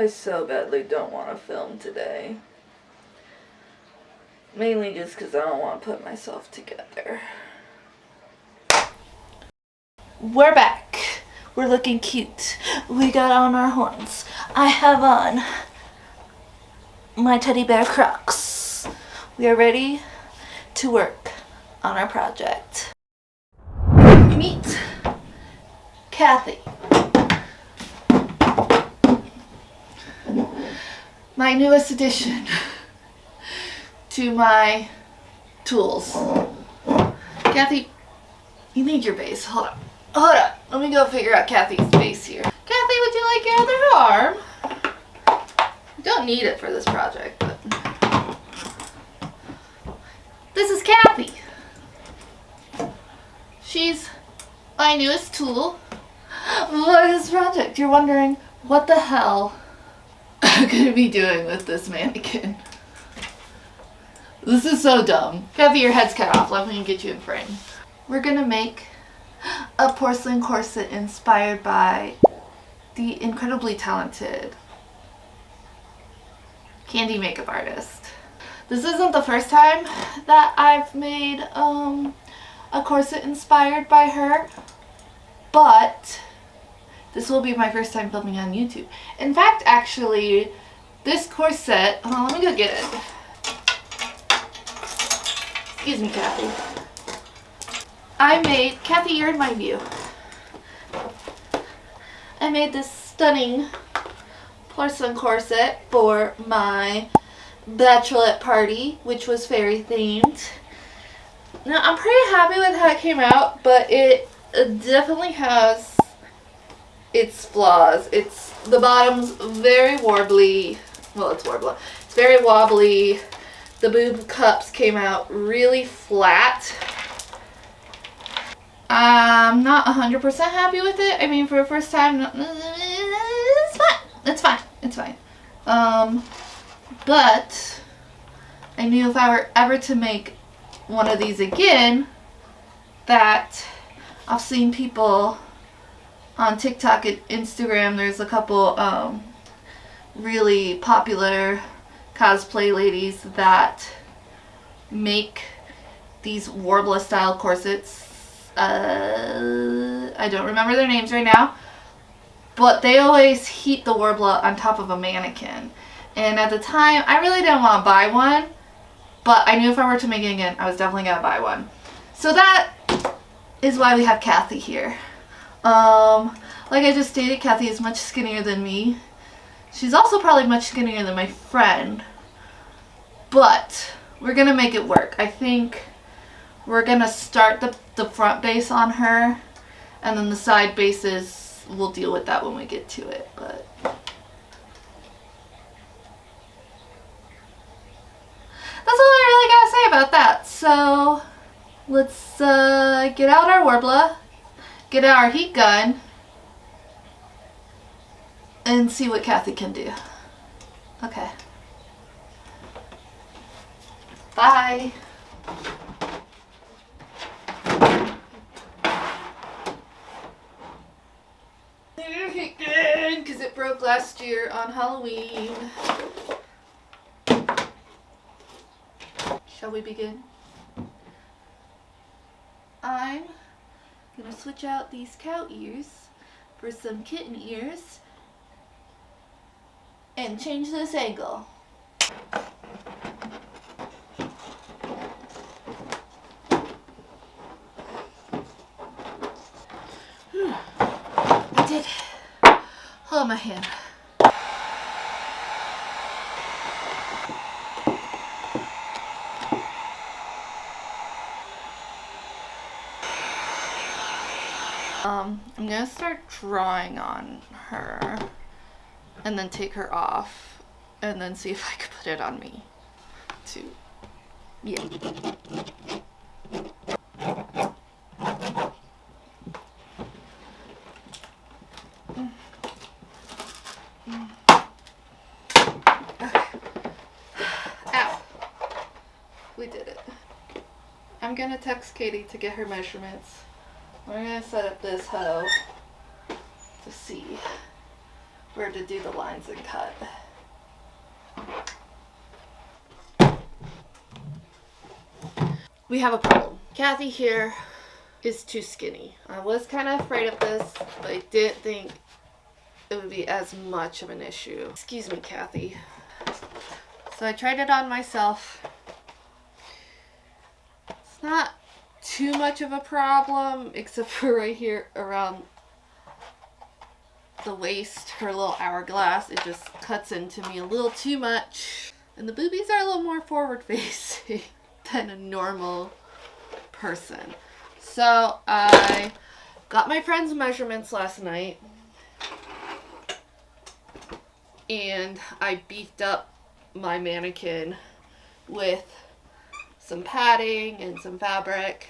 I so badly don't want to film today. Mainly just because I don't want to put myself together. We're back. We're looking cute. We got on our horns. I have on my teddy bear Crocs. We are ready to work on our project. Meet Kathy. My newest addition to my tools. Kathy, you need your base. Hold on. Hold on. Let me go figure out Kathy's base here. Kathy, would you like your other arm? You don't need it for this project, but this is Kathy. She's my newest tool for this project. You're wondering, what the hell I'm gonna be doing with this mannequin? This is so dumb. Kathy, your head's cut off. Let me get you in frame. We're gonna make a porcelain corset inspired by the incredibly talented candy makeup artist. This isn't the first time that I've made a corset inspired by her, but this will be my first time filming on YouTube. In fact, actually, this corset, hold on, let me go get it. Excuse me, Kathy. Kathy, you're in my view. I made this stunning porcelain corset for my bachelorette party, which was fairy themed. Now, I'm pretty happy with how it came out, but it definitely has its flaws. The bottom's very warbly. Well, it's warbly. It's very wobbly. The boob cups came out really flat. I'm not 100% happy with it. I mean, for a first time, it's fine. It's fine. It's fine. But I knew if I were ever to make one of these again, that I've seen people on TikTok and Instagram. There's a couple really popular cosplay ladies that make these warbler style corsets. I don't remember their names right now, but they always heat the warbler on top of a mannequin. And at the time, I really didn't want to buy one, but I knew if I were to make it again, I was definitely going to buy one. So that is why we have Kathy here. Like I just stated, Kathy is much skinnier than me. She's also probably much skinnier than my friend, but we're going to make it work. I think we're going to start the front base on her, and then the side bases, we'll deal with that when we get to it. But that's all I really got to say about that. So let's get out our warbler, get out our heat gun, and see what Kathy can do. Okay. Bye. Because it broke last year on Halloween. Shall we begin? I'm gonna switch out these cow ears for some kitten ears and change this angle. I did. Hold my hand. I'm gonna start drawing on her and then take her off and then see if I could put it on me too. Yeah. Ow. We did it. I'm gonna text Katie to get her measurements. We're gonna set up this hoe to see where to do the lines and cut. We have a problem. Kathy here is too skinny. I was kind of afraid of this, but I didn't think it would be as much of an issue. Excuse me, Kathy. So I tried it on myself. It's not too much of a problem, except for right here around the waist, her little hourglass. It just cuts into me a little too much. And the boobies are a little more forward facing than a normal person. So I got my friend's measurements last night and I beefed up my mannequin with some padding and some fabric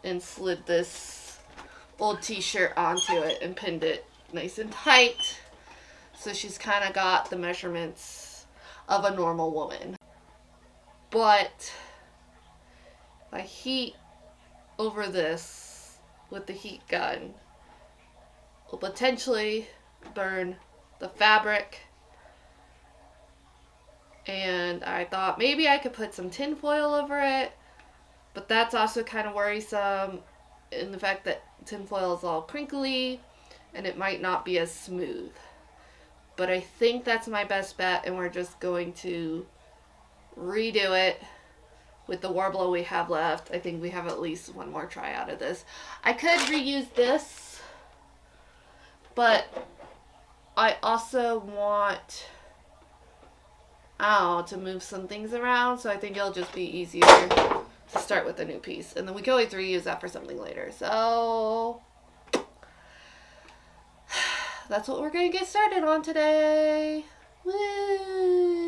and slid this old t-shirt onto it and pinned it nice and tight. So she's kind of got the measurements of a normal woman. But if I heat over this with the heat gun, will potentially burn the fabric. And I thought maybe I could put some tin foil over it, but that's also kind of worrisome in the fact that tin foil is all crinkly and it might not be as smooth. But I think that's my best bet, and we're just going to redo it with the Warbler we have left. I think we have at least one more try out of this. I could reuse this, but I also want to move some things around, so I think it'll just be easier to start with a new piece, and then we can always reuse that for something later. So that's what we're gonna get started on today. Woo!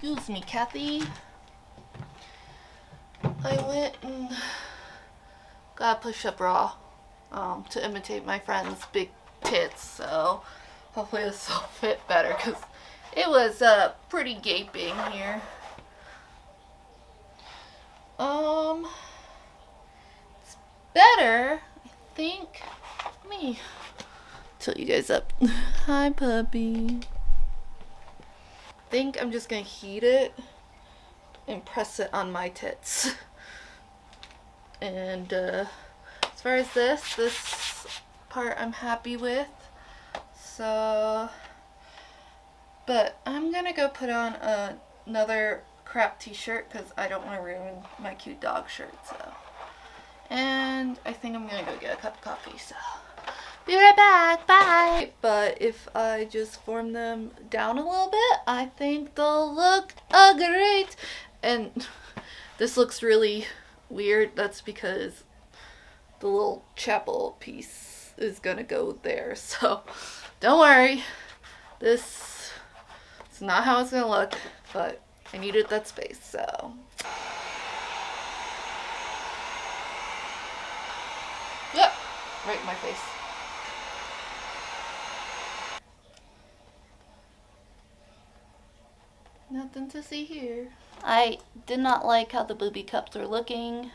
Excuse me, Kathy. I went and got a push-up bra to imitate my friend's big tits, so hopefully this will fit better because it was pretty gaping here. It's better, I think. Let me tilt you guys up. Hi, puppy. I think I'm just gonna heat it and press it on my tits. And as far as this part I'm happy with. So, but I'm gonna go put on another crap t-shirt because I don't want to ruin my cute dog shirt. So, and I think I'm gonna go get a cup of coffee. So. Be right back, bye! But if I just form them down a little bit, I think they'll look great. And this looks really weird. That's because the little chapel piece is gonna go there. So don't worry. This is not how it's gonna look, but I needed that space, so. Yep, right in my face. Nothing to see here. I did not like how the booby cups were looking,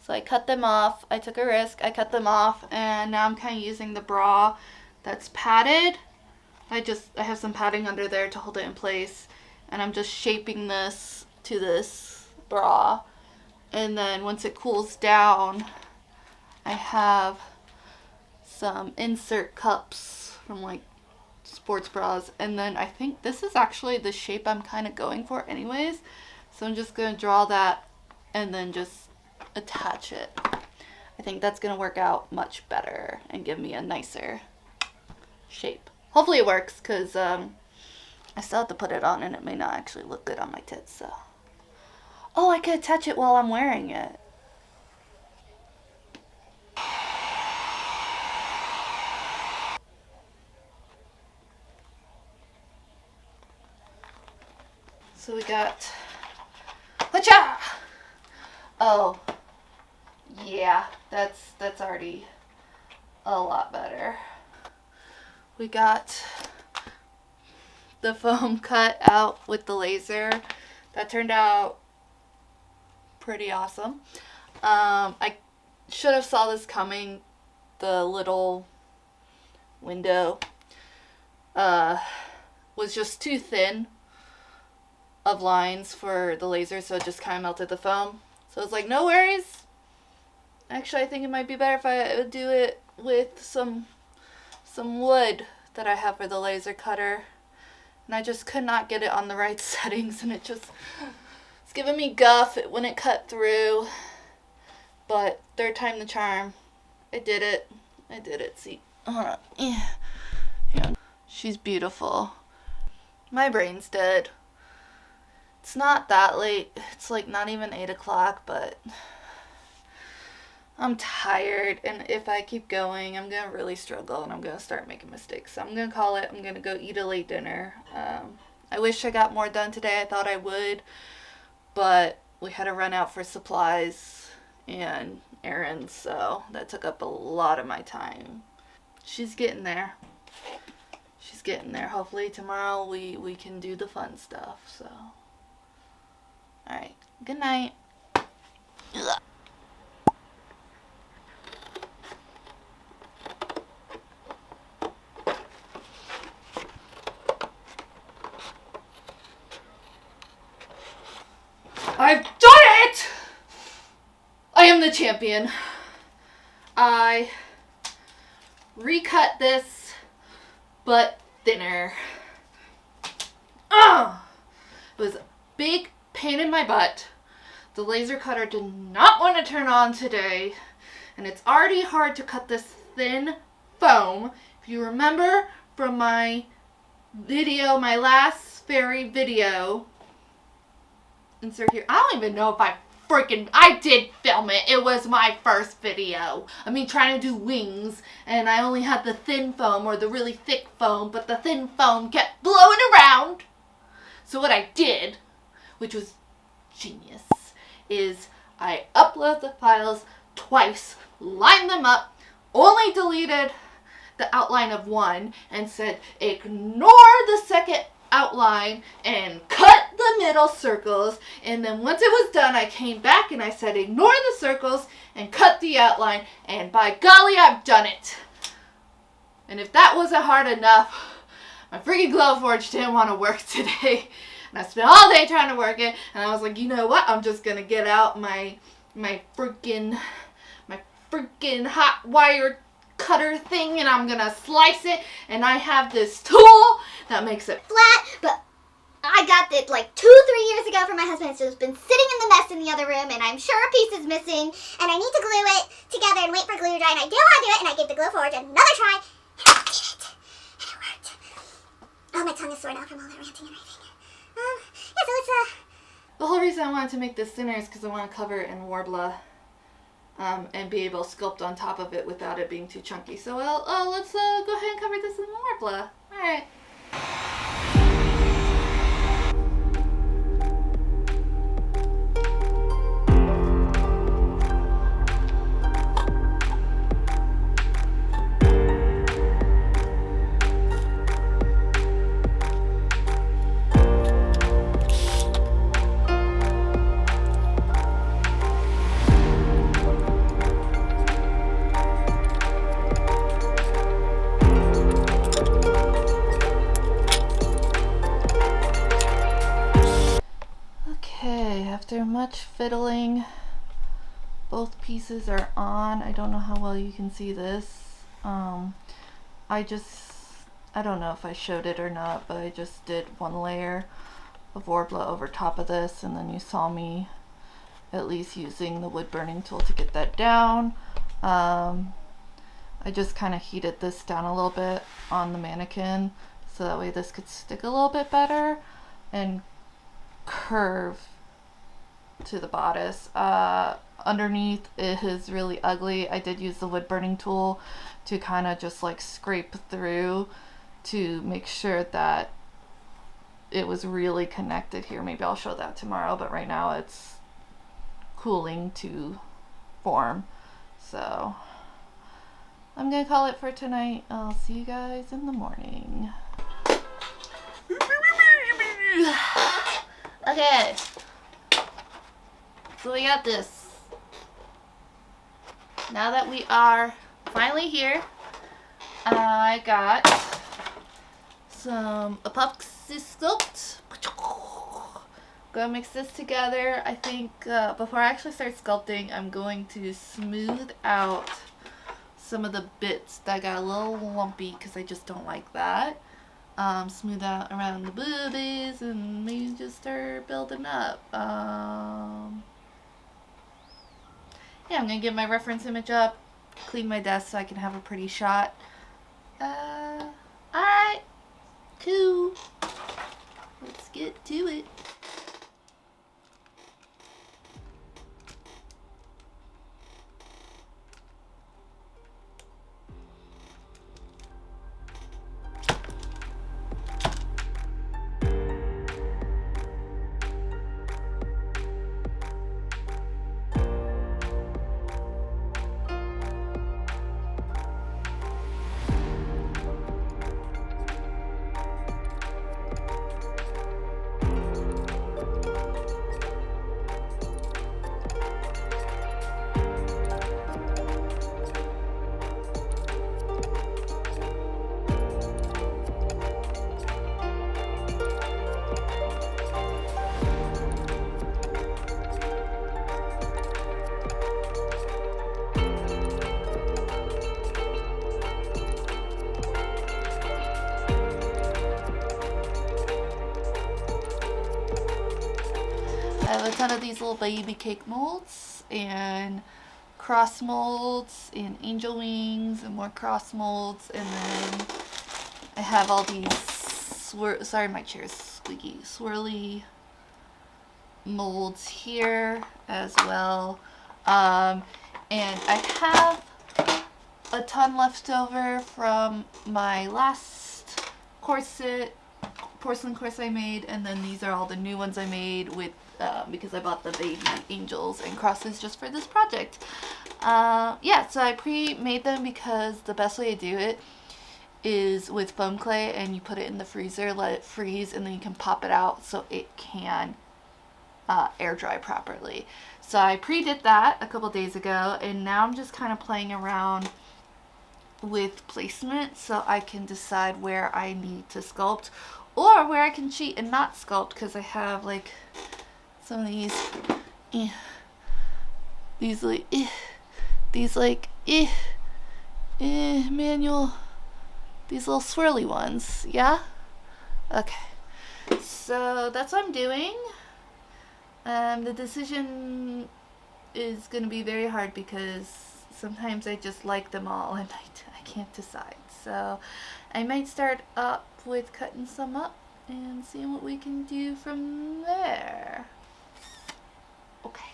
so I cut them off. I took a risk, I cut them off, and now I'm kind of using the bra that's padded. I have some padding under there to hold it in place, and I'm just shaping this to this bra. And then once it cools down, I have some insert cups from like sports bras, and then I think this is actually the shape I'm kind of going for anyways, so I'm just gonna draw that and then just attach it. I think that's gonna work out much better and give me a nicer shape. Hopefully it works, because I I still have to put it on and it may not actually look good on my tits, so. Oh, I could attach it while I'm wearing it. So we got, Hacha! Oh, yeah, that's already a lot better. We got the foam cut out with the laser. That turned out pretty awesome. I should have saw this coming. The little window was just too thin of lines for the laser, so it just kind of melted the foam. So I was like, no worries. Actually, I think it might be better if I would do it with some wood that I have for the laser cutter. And I just could not get it on the right settings, and it's giving me guff. It wouldn't cut through. But third time the charm. I did it. See, hold on. Yeah. She's beautiful. My brain's dead. It's not that late. It's like not even 8 o'clock, but I'm tired. And if I keep going, I'm going to really struggle and I'm going to start making mistakes. So I'm going to call it. I'm going to go eat a late dinner. I wish I got more done today. I thought I would, but we had to run out for supplies and errands, so that took up a lot of my time. She's getting there. Hopefully tomorrow we can do the fun stuff. So, alright, good night. Ugh. I've done it! I am the champion. I recut this, but thinner. It was a big pain in my butt. The laser cutter did not want to turn on today, and it's already hard to cut this thin foam. If you remember from my video, my last fairy video, insert here. I don't even know if I did film it. It was my first video. I mean, trying to do wings, and I only had the thin foam or the really thick foam, but the thin foam kept blowing around. So what I did, which was genius, is I uploaded the files twice, lined them up, only deleted the outline of one, and said ignore the second outline and cut the middle circles. And then once it was done, I came back and I said ignore the circles and cut the outline, and by golly, I've done it. And if that wasn't hard enough, my freaking Glowforge didn't want to work today, and I spent all day trying to work it, and I was like, you know what, I'm just gonna get out my freaking hot wire cutter thing, and I'm gonna slice it, and I have this tool that makes it flat, but I got it like 2-3 years ago from my husband. It's just been sitting in the mess in the other room, and I'm sure a piece is missing, and I need to glue it together and wait for glue to dry, and I didn't want to do it, and I gave the Glowforge another try, and I did it, and it worked. Oh, my tongue is sore now from all that ranting and raving. Yeah, so it's The whole reason I wanted to make this thinner is because I want to cover it in Warbler, and be able to sculpt on top of it without it being too chunky. So let's go ahead and cover this in Warbler. Alright. After much fiddling, both pieces are on. I don't know how well you can see this. I don't know if I showed it or not, but I just did one layer of Warbler over top of this, and then you saw me at least using the wood burning tool to get that down. I just kind of heated this down a little bit on the Mannequin so that way this could stick a little bit better and curve to the bodice. Underneath it is really ugly. I did use the wood burning tool to kind of just like scrape through to make sure that it was really connected here. Maybe I'll show that tomorrow, but right now it's cooling to form. So I'm gonna call it for tonight. I'll see you guys in the morning. Okay, so we got this. Now that we are finally here, I got some epoxy sculpt. Gonna mix this together. I think before I actually start sculpting, I'm going to smooth out some of the bits that got a little lumpy because I just don't like that. Smooth out around the boobies and maybe just start building up. Yeah, I'm gonna get my reference image up, clean my desk so I can have a pretty shot. Alright, cool. Let's get to it. I have a ton of these little baby cake molds and cross molds and angel wings and more cross molds, and then I have all these sorry my chair's squeaky, swirly molds here as well. And I have a ton left over from my last corset, porcelain corset I made, and then these are all the new ones I made with because I bought the baby angels and crosses just for this project. Yeah, so I pre-made them because the best way to do it is with foam clay, and you put it in the freezer, let it freeze, and then you can pop it out so it can air dry properly. So I pre-did that a couple days ago, and now I'm just kind of playing around with placement so I can decide where I need to sculpt or where I can cheat and not sculpt, because I have like some of these manual, these little swirly ones. Yeah, okay, so that's what I'm doing. The decision is gonna be very hard because sometimes I just like them all and I can't decide. So I might start up with cutting some up and seeing what we can do from there. Okay.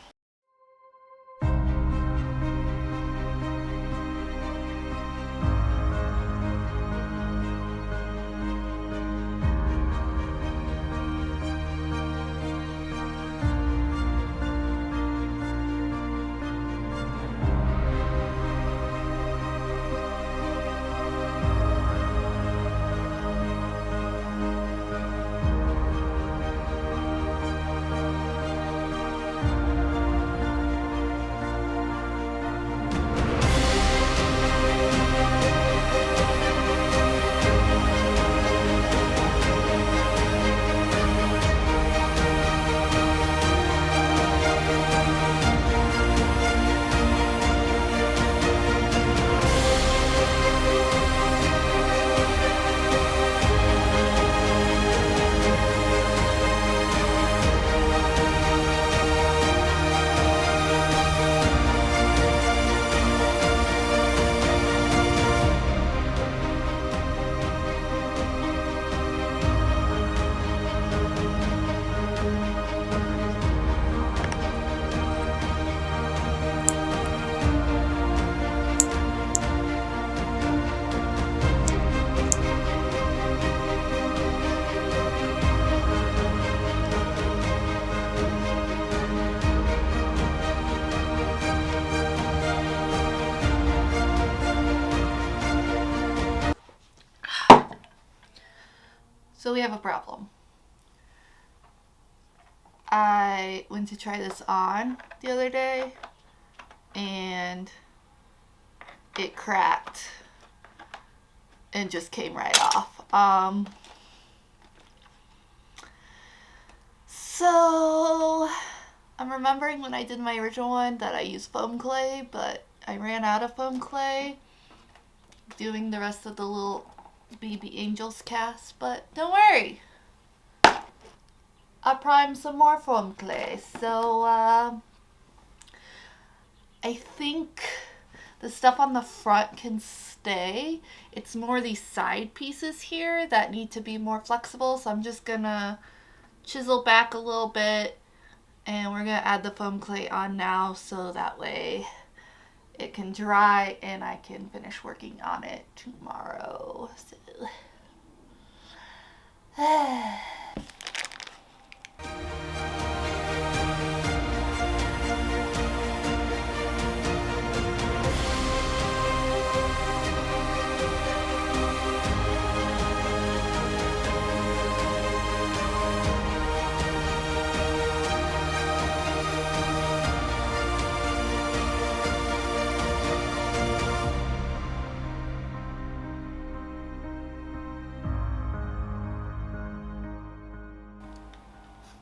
So we have a problem. I went to try this on the other day and it cracked and just came right off. So I'm remembering when I did my original one that I used foam clay, but I ran out of foam clay doing the rest of the little baby angels cast, but don't worry. I primed some more foam clay, so I think the stuff on the front can stay. It's more these side pieces here that need to be more flexible, so I'm just gonna chisel back a little bit and we're gonna add the foam clay on now so that way it can dry and I can finish working on it tomorrow. So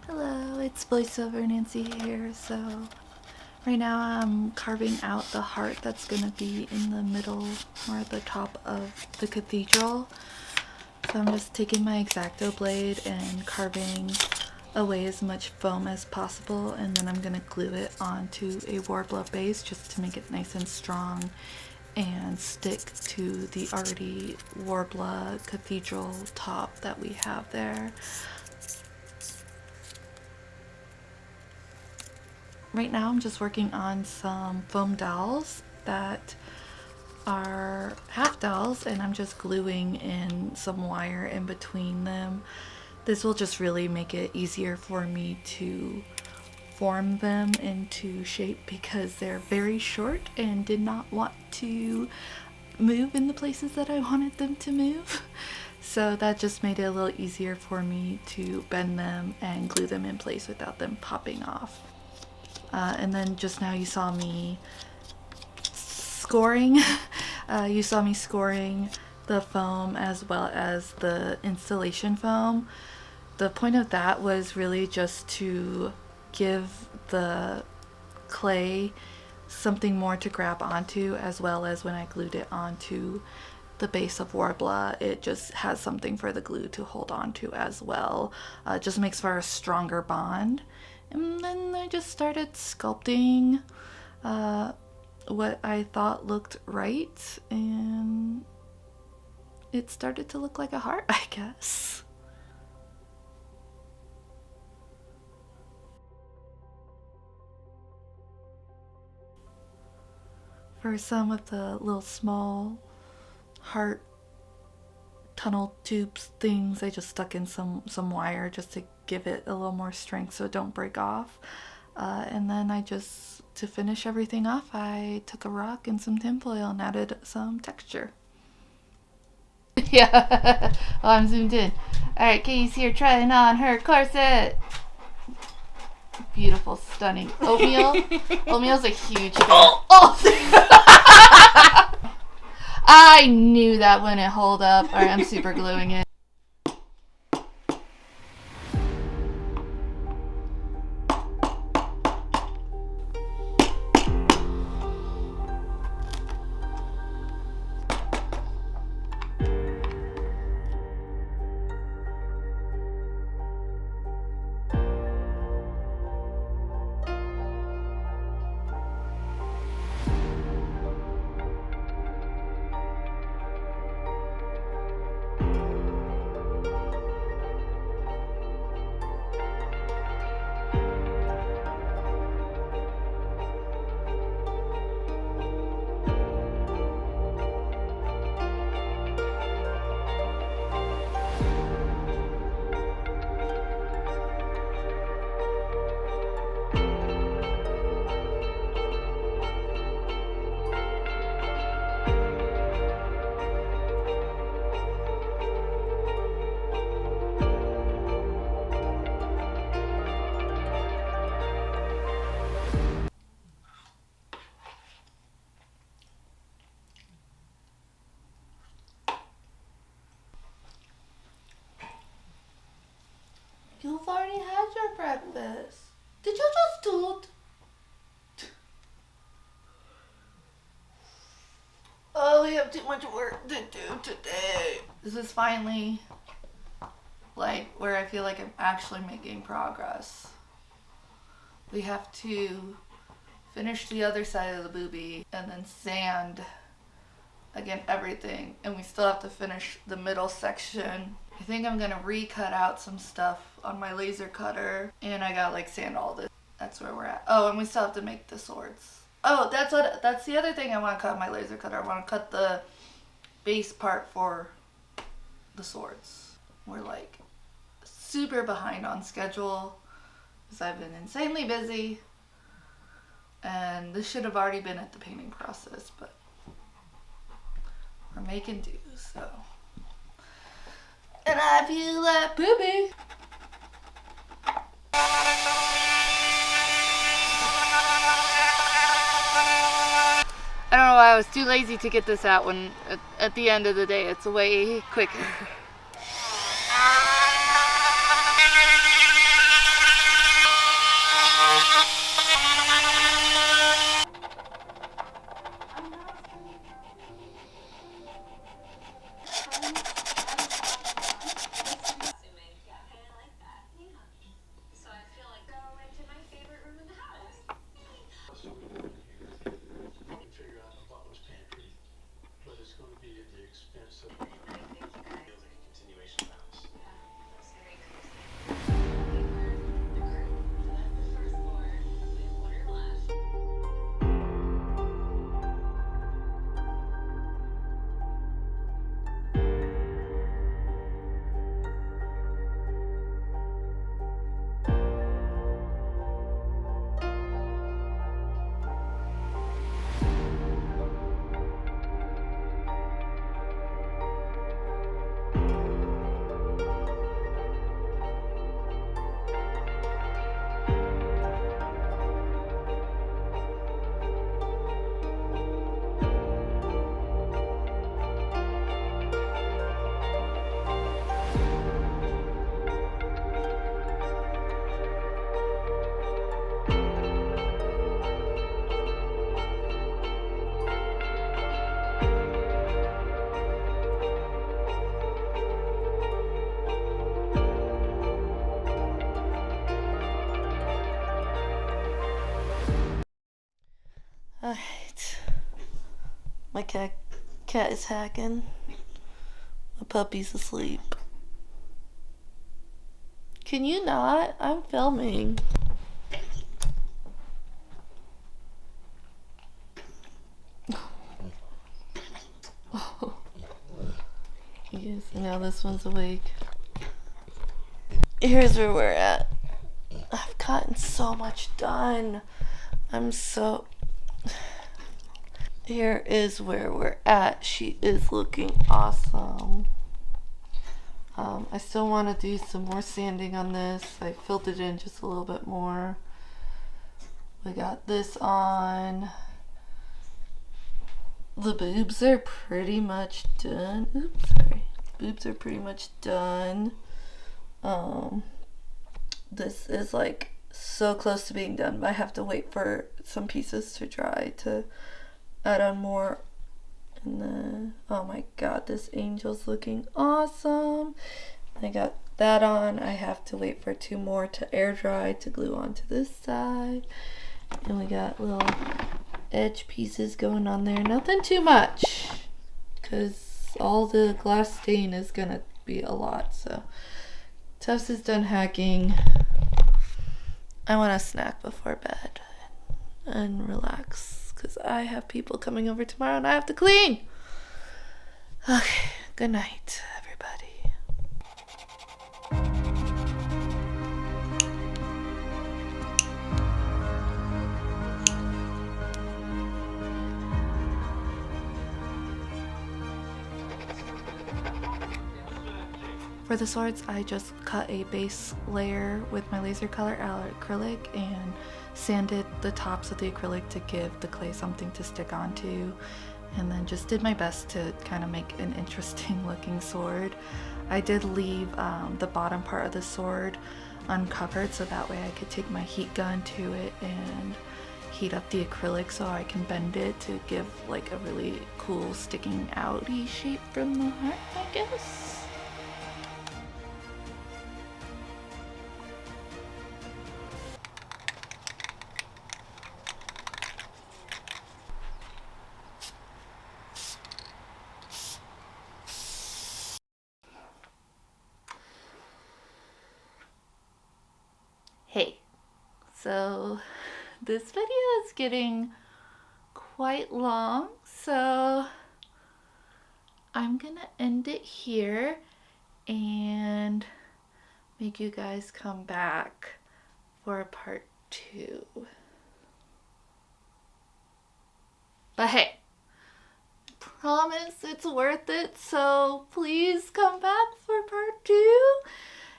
hello, it's voiceover Nancy here. So right now I'm carving out the heart that's gonna be in the middle or at the top of the cathedral. So I'm just taking my X-Acto blade and carving away as much foam as possible, and then I'm gonna glue it onto a Worbla base just to make it nice and strong and stick to the already Worbla cathedral top that we have there. Right now I'm just working on some foam dowels that are half dowels, and I'm just gluing in some wire in between them. This will just really make it easier for me to form them into shape because they're very short and did not want to move in the places that I wanted them to move. So that just made it a little easier for me to bend them and glue them in place without them popping off. And then just now you saw me scoring. You saw me scoring the foam as well as the installation foam. The point of that was really just to give the clay something more to grab onto, as well as when I glued it onto the base of Worbla, it just has something for the glue to hold on to as well. It just makes for a stronger bond. And then I just started sculpting what I thought looked right, and it started to look like a heart, I guess. For some of the little small heart tunnel tubes things, I just stuck in some wire just to give it a little more strength so it don't break off. And then to finish everything off, I took a rock and some tinfoil and added some texture. Yeah, oh, I'm zoomed in. Alright, Katie's here trying on her corset. Beautiful, stunning. Oatmeal? Oatmeal's a huge fan. Oh! I knew that wouldn't hold up. Alright, I'm super gluing it. breakfast? Did you just do it? Oh, we have too much work to do today. This is finally like where I feel like I'm actually making progress. We have to finish the other side of the boobie and then sand again everything, and we still have to finish the middle section. I think I'm gonna recut out some stuff on my laser cutter, and I gotta like sand all this. That's where we're at. Oh, and we still have to make the swords. Oh, that's the other thing I want to cut on my laser cutter. I want to cut the base part for the swords. We're like super behind on schedule because I've been insanely busy, and this should have already been at the painting process, but we're making do, so. And I feel like poopy. I don't know why I was too lazy to get this out when at the end of the day it's way quicker. Alright. My cat is hacking. My puppy's asleep. Can you not? I'm filming. Yes, now this one's awake. Here's where we're at. I've gotten so much done. Here is where we're at. She is looking awesome. I still want to do some more sanding on this. I filled it in just a little bit more. We got this on. The boobs are pretty much done. Oops, sorry. Boobs are pretty much done. This is like so close to being done, but I have to wait for some pieces to dry to add on more. And then, oh my god, this angel's looking awesome. I got that on. I have to wait for 2 more to air dry to glue onto this side. And we got little edge pieces going on there. Nothing too much, because all the glass stain is gonna be a lot. So Tufts is done hacking. I want to snack before bed and relax because I have people coming over tomorrow and I have to clean. Okay, good night, everybody. For the swords, I just cut a base layer with my laser color acrylic and sanded the tops of the acrylic to give the clay something to stick onto, and then just did my best to kind of make an interesting looking sword. I did leave the bottom part of the sword uncovered, so that way I could take my heat gun to it and heat up the acrylic so I can bend it to give like a really cool sticking outy shape from the heart, I guess. Hey, so this video is getting quite long, so I'm gonna end it here and make you guys come back for a part 2. But hey, promise it's worth it, so please come back for part 2.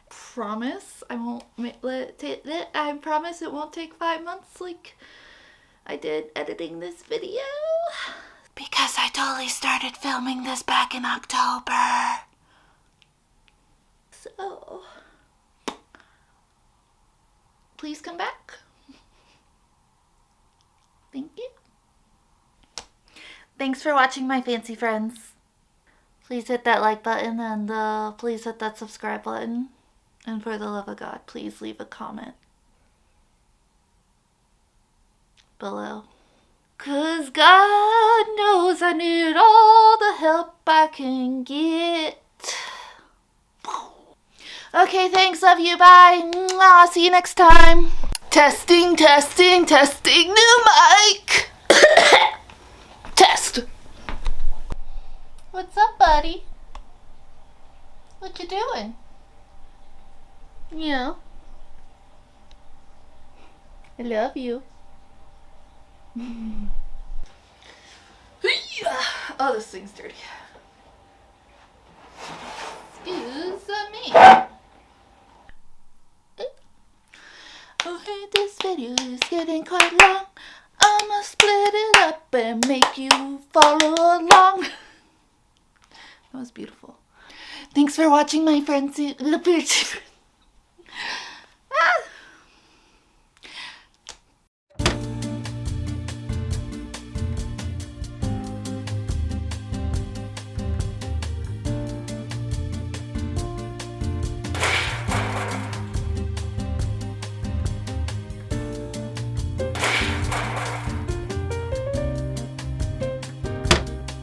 Promise I won't I promise it won't take 5 months like I did editing this video, because I totally started filming this back in October. So please come back. Thank you. Thanks for watching, my fancy friends. Please hit that like button and please hit that subscribe button. And for the love of God, please leave a comment below. 'Cause God knows I need all the help I can get. Okay, thanks, love you, bye. Mwah, see you next time. Testing, testing, testing, new mic. Test. What's up, buddy? What you doing? Yeah. I love you. Oh, this thing's dirty. Excuse me. Okay, this video is getting quite long. I'ma split it up and make you follow along. That was beautiful. Thanks for watching, my friends.